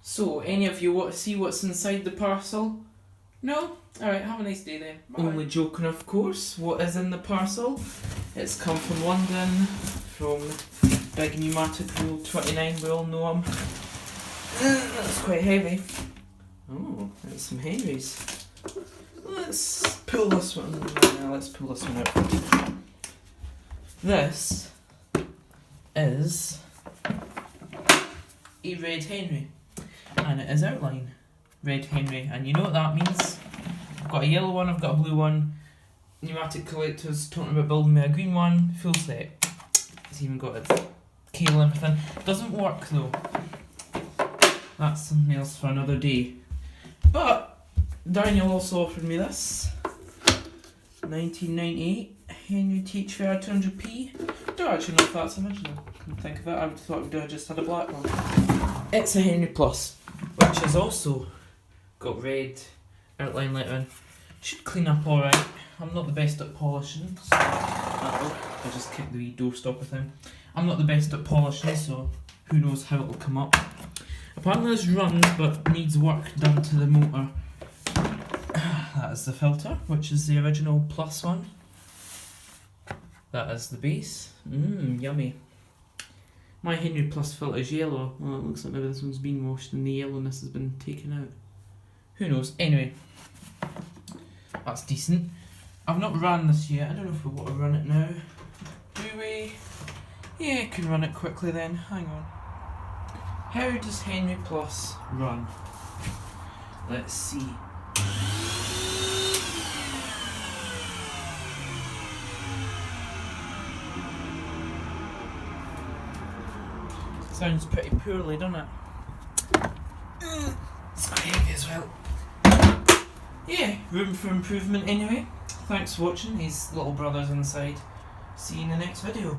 So, any of you want to see what's inside the parcel? No? Alright, have a nice day then. Bye. Only joking, of course. What is in the parcel? It's come from London, from Big Pneumatic Rule 29, we all know him. That's quite heavy. Oh, that's some Henrys. Let's pull this one. Let's pull this one out. This is a red Henry, and it is outline red Henry, and you know what that means. I've got a yellow one, I've got a blue one. Pneumatic collectors talking about building me a green one, full set. It's even got its cable and everything. Doesn't work though. That's something else for another day. But Daniel also offered me this 1998 Henry HVR200P. Don't actually know if that's original. Couldn't think of it. I would have thought we'd have just had a black one. It's a Henry Plus, which has also got red outline lettering. Should clean up alright. I'm not the best at polishing, so I just kicked the wee doorstopper thing. I'm not the best at polishing, so who knows how it'll come up. Apparently this runs but needs work done to the motor. That is the filter, which is the original Plus one. That is the base. Yummy. My Henry Plus filter is yellow. Well, it looks like maybe this one's been washed and the yellowness has been taken out. Who knows? Anyway, that's decent. I've not run this yet. I don't know if we want to run it now. Do we? Yeah, I can run it quickly then. Hang on. How does Henry Plus run? Let's see. Sounds pretty poorly, doesn't it? It's quite heavy as well. Yeah, room for improvement anyway. Thanks for watching. His little brother's inside. See you in the next video.